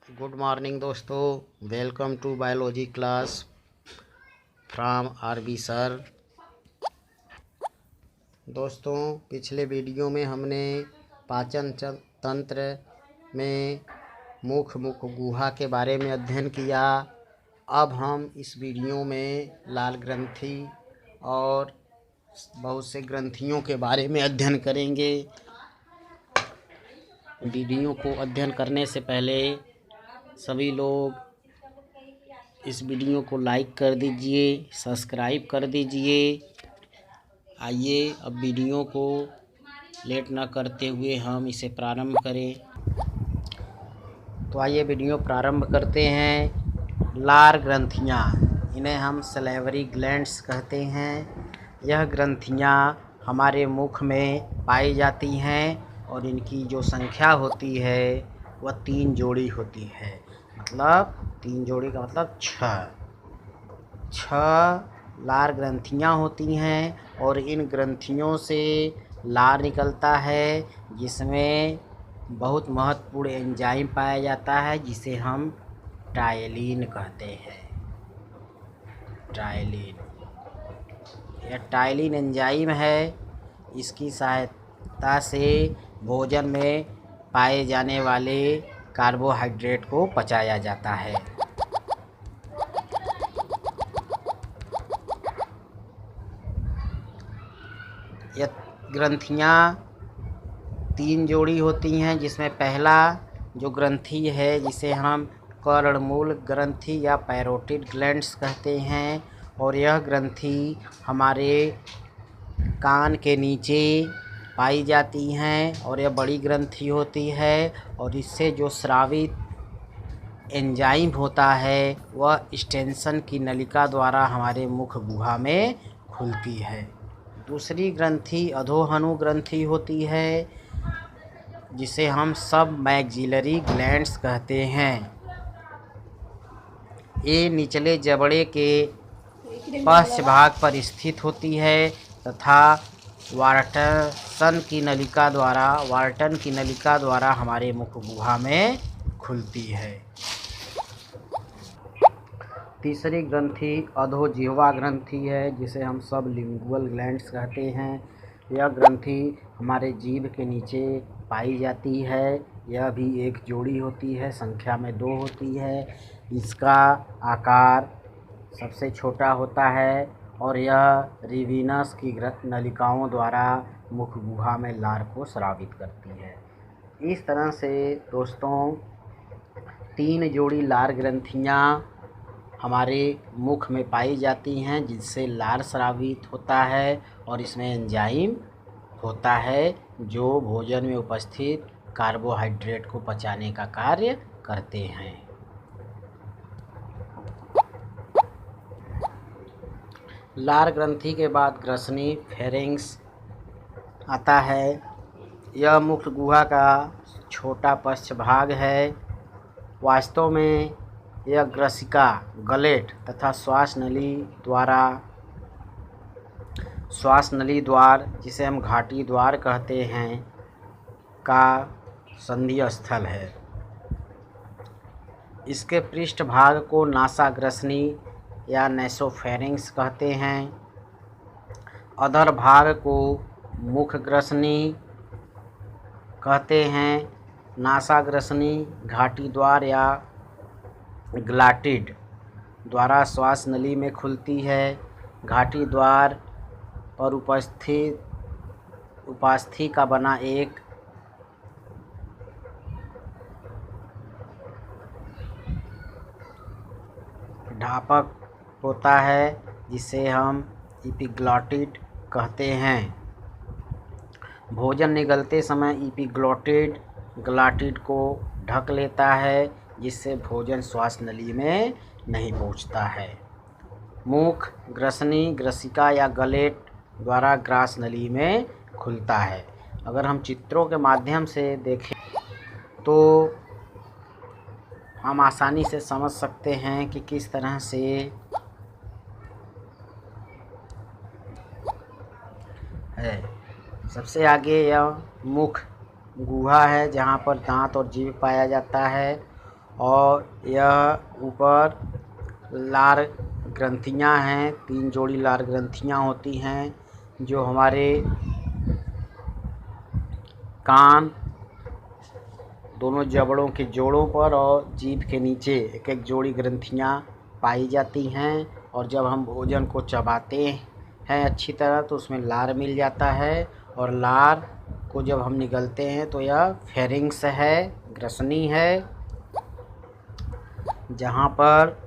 Good morning दोस्तों, welcome to biology class from RB sir. दोस्तों, पिछले वीडियो में हमने पाचन तंत्र में मुख गुहा के बारे में अध्ययन किया। अब हम इस वीडियो में लाल ग्रंथि और बहुत से ग्रंथियों के बारे में अध्ययन करेंगे। वीडियो को अध्ययन करने से पहले सभी लोग इस वीडियो को लाइक कर दीजिए, सब्सक्राइब कर दीजिए। आइए अब वीडियो को लेट न करते हुए हम इसे प्रारंभ करें। तो आइए वीडियो प्रारंभ करते हैं। लार ग्रंथियाँ, इन्हें हम सलेवरी ग्लैंड्स कहते हैं। यह ग्रंथियाँ हमारे मुख में पाई जाती हैं और इनकी जो संख्या होती है वह 3 जोड़ी होती है। मतलब 3 जोड़ी का मतलब 6 लार ग्रंथियाँ होती हैं और इन ग्रंथियों से लार निकलता है, जिसमें बहुत महत्वपूर्ण एंजाइम पाया जाता है जिसे हम टायलिन कहते हैं। टायलिन, यह टायलिन एंजाइम है। इसकी सहायता से भोजन में पाए जाने वाले कार्बोहाइड्रेट को पचाया जाता है। यह ग्रंथियाँ 3 जोड़ी होती हैं, जिसमें पहला जो ग्रंथि है जिसे हम कर्णमूल ग्रंथि या पैरोटिड ग्लैंड्स कहते हैं, और यह ग्रंथि हमारे कान के नीचे पाई जाती हैं और यह बड़ी ग्रंथि होती है और इससे जो स्रावित एंजाइम होता है वह स्टेंसन की नलिका द्वारा हमारे मुख गुहा में खुलती है। दूसरी ग्रंथि अधोहनु ग्रंथि होती है, जिसे हम सब मैक्सिलरी ग्लैंड्स कहते हैं। ये निचले जबड़े के पश्च भाग पर स्थित होती है तथा वार्टन की नलिका द्वारा हमारे मुख गुहा में खुलती है। तीसरी ग्रंथि अधोजिह्वा ग्रंथि है, जिसे हम सब लिंगुअल ग्लैंड्स कहते हैं। यह ग्रंथि हमारे जीभ के नीचे पाई जाती है। यह भी एक जोड़ी होती है, संख्या में 2 होती है। इसका आकार सबसे छोटा होता है और यह रिविनस की नलिकाओं द्वारा मुख गुहा में लार को स्रावित करती है। इस तरह से दोस्तों 3 जोड़ी लार ग्रंथियाँ हमारे मुख में पाई जाती हैं, जिससे लार स्रावित होता है और इसमें एंजाइम होता है जो भोजन में उपस्थित कार्बोहाइड्रेट को पचाने का कार्य करते हैं। लार ग्रंथि के बाद ग्रसनी फेरिंग्स आता है। यह मुख गुहा का छोटा पश्च भाग है। वास्तव में यह ग्रसिका, गलेट तथा श्वास नली द्वार, जिसे हम घाटी द्वार कहते हैं, का संधि स्थल है। इसके पृष्ठ भाग को नासाग्रसनी या नेसोफेरिंग्स कहते हैं। अधर भाग को मुखग्रसनी कहते हैं। नासाग्रसनी घाटी द्वार या ग्लाटिड द्वारा श्वास नली में खुलती है। घाटी द्वार पर उपास्थि का बना एक ढापक होता है, जिसे हम एपिग्लॉटिड कहते हैं। भोजन निगलते समय एपिग्लॉटिड ग्लाटिड को ढक लेता है, जिससे भोजन श्वास नली में नहीं पहुंचता है। मुख ग्रसनी ग्रसिका या गलेट द्वारा ग्रास नली में खुलता है। अगर हम चित्रों के माध्यम से देखें तो हम आसानी से समझ सकते हैं कि किस तरह से है। सबसे आगे यह मुख गुहा है, जहाँ पर दांत और जीभ पाया जाता है, और यह ऊपर लार ग्रंथियां हैं, 3 जोड़ी लार ग्रंथियां होती हैं जो हमारे कान, दोनों जबड़ों के जोड़ों पर और जीभ के नीचे एक एक जोड़ी ग्रंथियां पाई जाती हैं। और जब हम भोजन को चबाते हैं अच्छी तरह तो उसमें लार मिल जाता है, और लार को जब हम निगलते हैं तो यह फेरिंग्स है, ग्रसनी है, जहाँ पर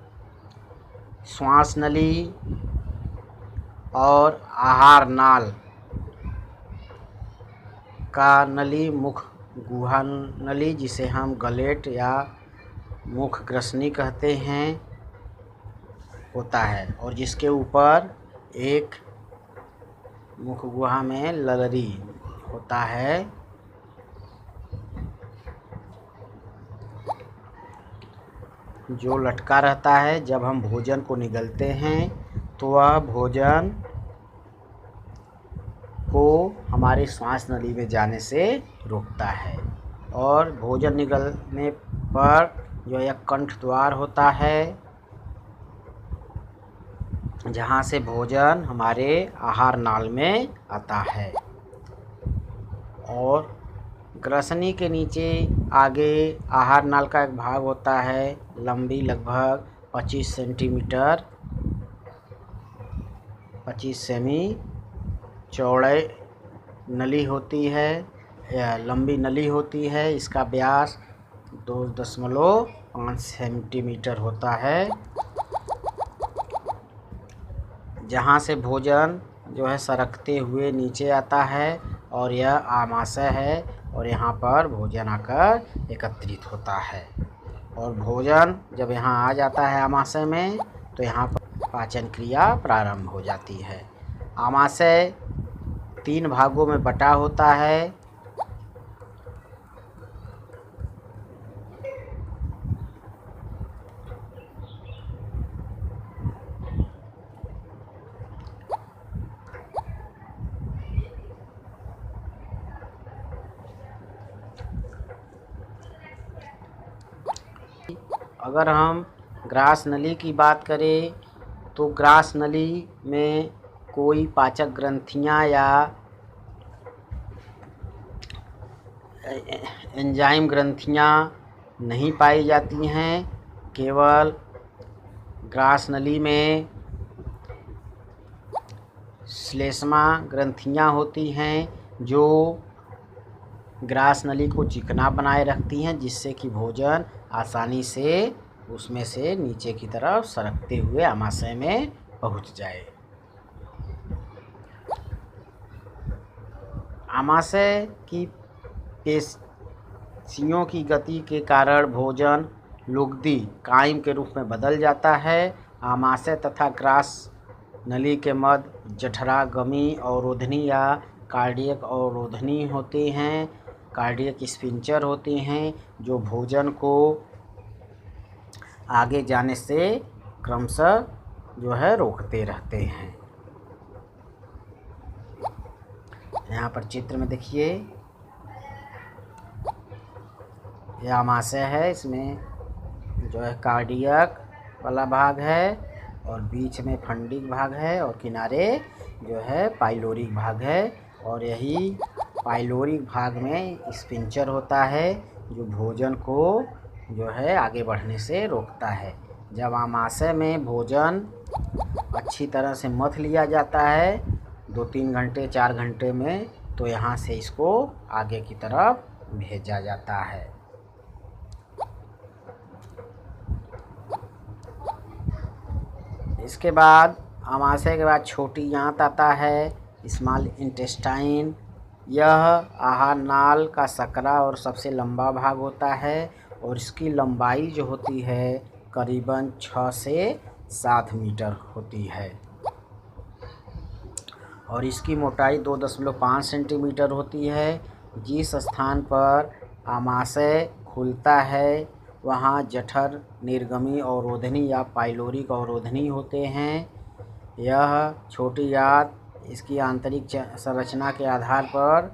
श्वास नली और आहार नाल का नली, मुख गुहा नली जिसे हम गलेट या मुख ग्रसनी कहते हैं, होता है, और जिसके ऊपर एक मुख गुहा में ललरी होता है। जो लटका रहता है। जब हम भोजन को निगलते हैं तो वह भोजन को हमारी श्वास नली में जाने से रोकता है। और भोजन निगलने पर जो यह कंठ द्वार होता है, जहाँ से भोजन हमारे आहार नाल में आता है। और ग्रसनी के नीचे आगे आहार नाल का एक भाग होता है, लंबी लगभग 25 सेंटीमीटर, 25 सेमी चौड़े नली होती है, या लंबी नली होती है। इसका व्यास 2.5 सेंटीमीटर होता है, जहाँ से भोजन जो है सरकते हुए नीचे आता है, और यह आमाशय है, और यहाँ पर भोजन आकर एकत्रित होता है। और भोजन जब यहाँ आ जाता है आमाशय में तो यहाँ पर पाचन क्रिया प्रारंभ हो जाती है। आमाशय 3 भागों में बटा होता है। अगर हम ग्रास नली की बात करें तो ग्रास नली में कोई पाचक ग्रंथियां या एंजाइम ग्रंथियां नहीं पाई जाती हैं। केवल ग्रास नली में श्लेष्मा ग्रंथियां होती हैं जो ग्रास नली को चिकना बनाए रखती हैं, जिससे कि भोजन आसानी से उसमें से नीचे की तरफ सरकते हुए आमाशय में पहुंच जाए। आमाशय की पेशियों की गति के कारण भोजन लुगदी कायम के रूप में बदल जाता है। आमाशय तथा ग्रास नली के मध्य जठरागमी अवरोधनी या कार्डियक अवरोधनी होती हैं, कार्डियक स्फिंक्टर होती हैं, जो भोजन को आगे जाने से क्रमशः जो है रोकते रहते हैं। यहाँ पर चित्र में देखिए, यह आमाशय है, इसमें जो है कार्डियक वाला भाग है, और बीच में फंडिक भाग है, और किनारे जो है पाइलोरिक भाग है। और यही पाइलोरिक भाग में स्फिंक्टर होता है जो भोजन को जो है आगे बढ़ने से रोकता है। जब आमाशय में भोजन अच्छी तरह से मथ लिया जाता है 2-3 घंटे 4 घंटे में, तो यहाँ से इसको आगे की तरफ भेजा जाता है। इसके बाद आमाशय के बाद छोटी आंत आता है, स्मॉल इंटेस्टाइन। यह आहार नाल का सकरा और सबसे लंबा भाग होता है, और इसकी लंबाई जो होती है करीबन 6 से 7 मीटर होती है, और इसकी मोटाई 2.5 सेंटीमीटर होती है। जिस स्थान पर आमाशय खुलता है वहाँ जठर निर्गमी अवरोधनी या पाइलोरिक अवरोधनी होते हैं। यह छोटी आंत इसकी आंतरिक संरचना के आधार पर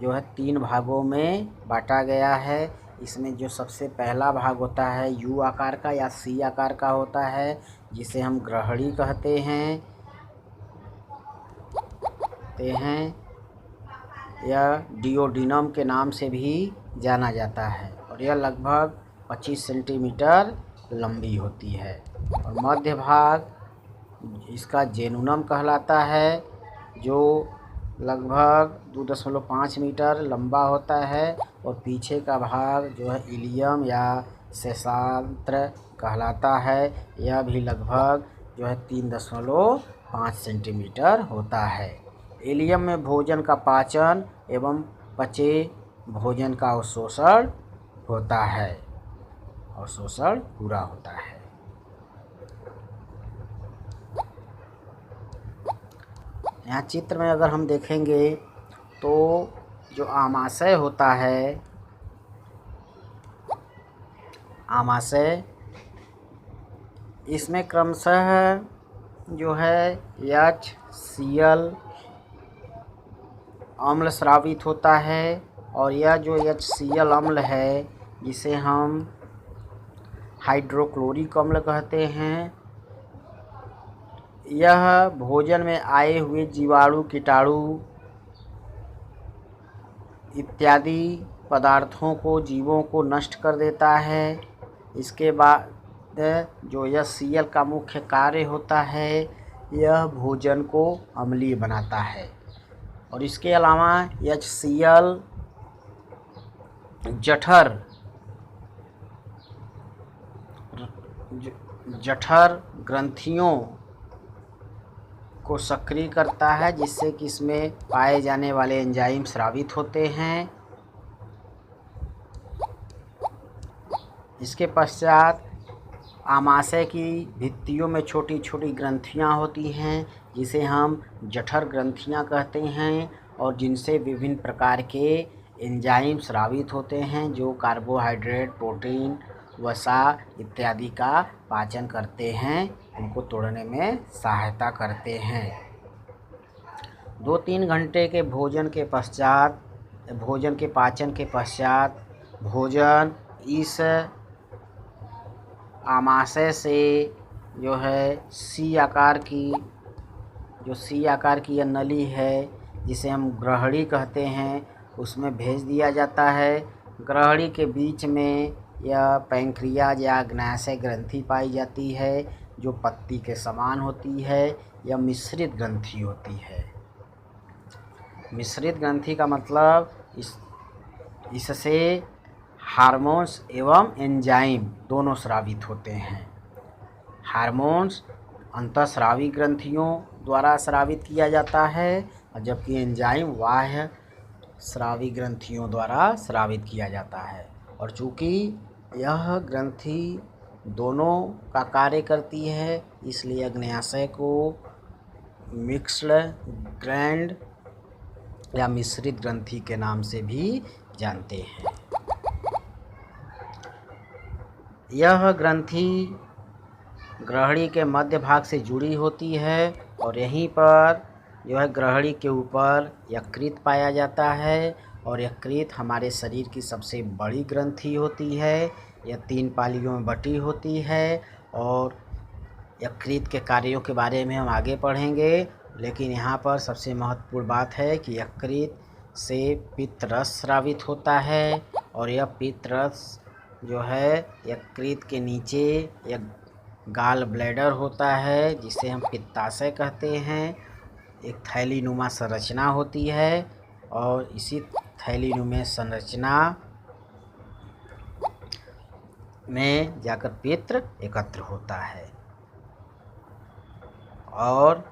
जो है 3 भागों में बांटा गया है। इसमें जो सबसे पहला भाग होता है यू आकार का या सी आकार का होता है, जिसे हम ग्रहणी कहते हैं। यह डिओडिनम के नाम से भी जाना जाता है और यह लगभग 25 सेंटीमीटर लंबी होती है। और मध्य भाग इसका जेनुनम कहलाता है, जो लगभग 2.5 मीटर लंबा होता है। और पीछे का भाग जो है इलियम या शेषांत्र कहलाता है, यह भी लगभग जो है 3.5 सेंटीमीटर होता है। इलियम में भोजन का पाचन एवं पचे भोजन का अवशोषण होता है, अवशोषण पूरा होता है। यहाँ चित्र में अगर हम देखेंगे तो जो आमाशय होता है, आमाशय इसमें क्रमशः जो है HCl अम्ल स्रावित होता है। और यह जो HCl अम्ल है, जिसे हम हाइड्रोक्लोरिक अम्ल कहते हैं, यह भोजन में आए हुए जीवाणु, कीटाणु इत्यादि पदार्थों को, जीवों को नष्ट कर देता है। इसके बाद जो HCl का मुख्य कार्य होता है, यह भोजन को अम्लीय बनाता है। और इसके अलावा HCl जठर ग्रंथियों को सक्रिय करता है, जिससे कि इसमें पाए जाने वाले एंजाइम स्रावित होते हैं। इसके पश्चात आमाशय की भित्तियों में छोटी छोटी ग्रंथियां होती हैं, जिसे हम जठर ग्रंथियां कहते हैं, और जिनसे विभिन्न प्रकार के एंजाइम स्रावित होते हैं, जो कार्बोहाइड्रेट, प्रोटीन, वसा इत्यादि का पाचन करते हैं, उनको तोड़ने में सहायता करते हैं। 2-3 घंटे के भोजन के पाचन के पश्चात भोजन इस आमाशय से जो है सी आकार की यह नली है, जिसे हम ग्रहणी कहते हैं, उसमें भेज दिया जाता है। ग्रहणी के बीच में यह पैंक्रियाज या अग्न्याशय ग्रंथि पाई जाती है, जो पत्ती के समान होती है। यह मिश्रित ग्रंथि होती है। मिश्रित ग्रंथि का मतलब इससे हार्मोन्स एवं एंजाइम दोनों स्रावित होते हैं। हार्मोन्स अंतःस्रावी ग्रंथियों द्वारा स्रावित किया जाता है, और जबकि एंजाइम बाह्य स्रावी ग्रंथियों द्वारा स्रावित किया जाता है। और चूँकि यह ग्रंथि दोनों का कार्य करती है, इसलिए अग्न्याशय को मिक्स्ड ग्रैंड या मिश्रित ग्रंथि के नाम से भी जानते हैं। यह ग्रंथि ग्रहणी के मध्य भाग से जुड़ी होती है, और यहीं पर जो है ग्रहणी के ऊपर यकृत पाया जाता है। और यकृत हमारे शरीर की सबसे बड़ी ग्रंथि होती है। यह 3 पालियों में बटी होती है, और यकृत के कार्यों के बारे में हम आगे पढ़ेंगे। लेकिन यहाँ पर सबसे महत्वपूर्ण बात है कि यकृत से पित्त रस स्रावित होता है, और यह पित्त रस जो है यकृत के नीचे एक गाल ब्लैडर होता है, जिसे हम पित्ताशय कहते हैं। एक थैलीनुमा संरचना होती है, और इसी थैलीनुमा संरचना में जाकर पित्त एकत्र होता है, और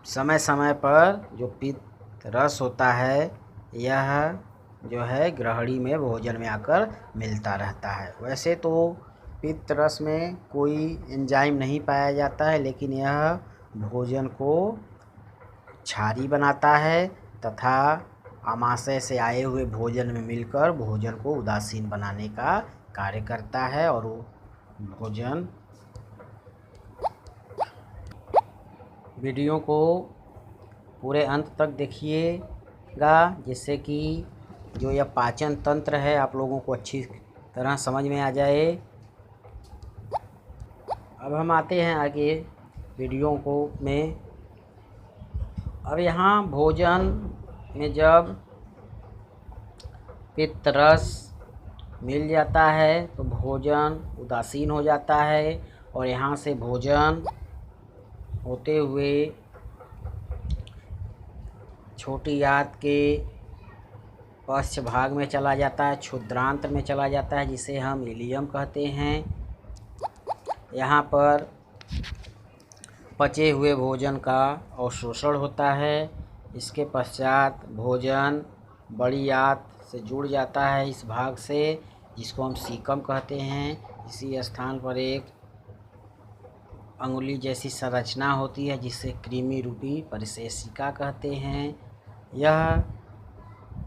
समय समय पर जो पित्त रस होता है, यह जो है ग्रहणी में भोजन में आकर मिलता रहता है। वैसे तो पित्त रस में कोई एंजाइम नहीं पाया जाता है, लेकिन यह भोजन को क्षारी बनाता है तथा आमाशय से आए हुए भोजन में मिलकर भोजन को उदासीन बनाने का कार्य करता है। और वो भोजन वीडियो को पूरे अंत तक देखिएगा, जिससे कि जो यह पाचन तंत्र है आप लोगों को अच्छी तरह समझ में आ जाए। अब हम आते हैं आगे वीडियो को में। अब यहाँ भोजन में जब पित्त रस मिल जाता है तो भोजन उदासीन हो जाता है और यहाँ से भोजन होते हुए छोटी आंत के पश्च भाग में चला जाता है, क्षुद्रांत में चला जाता है, जिसे हम इलियम कहते हैं। यहाँ पर पचे हुए भोजन का अवशोषण होता है। इसके पश्चात भोजन बड़ी आंत से जुड़ जाता है इस भाग से, जिसको हम सीकम कहते हैं। इसी स्थान पर एक अंगुली जैसी संरचना होती है जिसे कृमि रूपी परिशेषिका कहते हैं। यह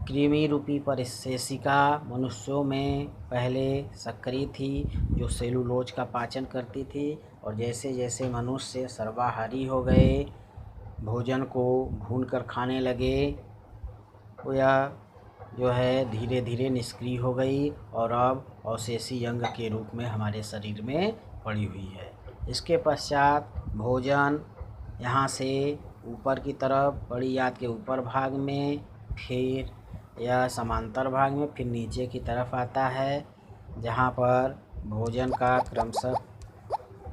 कृमि रूपी परिशेषिका मनुष्यों में पहले सक्रिय थी, जो सेलुलोज का पाचन करती थी, और जैसे जैसे मनुष्य सर्वाहारी हो गए, भोजन को भूनकर खाने लगे, यह जो है धीरे धीरे निष्क्रिय हो गई और अब अवशेषी अंग के रूप में हमारे शरीर में पड़ी हुई है। इसके पश्चात भोजन यहाँ से ऊपर की तरफ बड़ी आंत के ऊपर भाग में, फिर यह समांतर भाग में, फिर नीचे की तरफ आता है, जहाँ पर भोजन का क्रमशः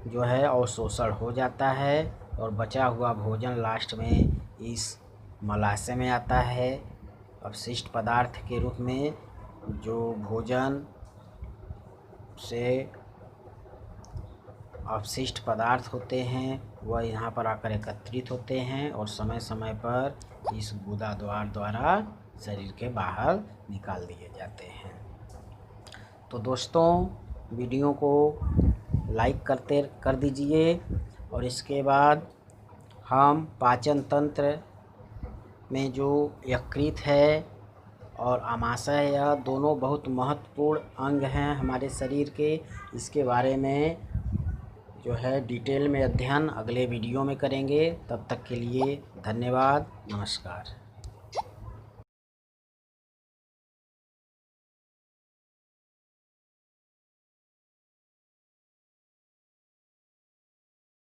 जो है अवशोषण हो जाता है और बचा हुआ भोजन लास्ट में इस मलाशय में आता है अपशिष्ट पदार्थ के रूप में। जो भोजन से अपशिष्ट पदार्थ होते हैं वह यहाँ पर आकर एकत्रित होते हैं और समय समय पर इस गुदा द्वार द्वारा शरीर के बाहर निकाल दिए जाते हैं। तो दोस्तों, वीडियो को लाइक कर दीजिए और इसके बाद हम पाचन तंत्र में जो यकृत है और आमाशय, यह दोनों बहुत महत्वपूर्ण अंग हैं हमारे शरीर के। इसके बारे में जो है डिटेल में अध्ययन अगले वीडियो में करेंगे। तब तक के लिए धन्यवाद, नमस्कार।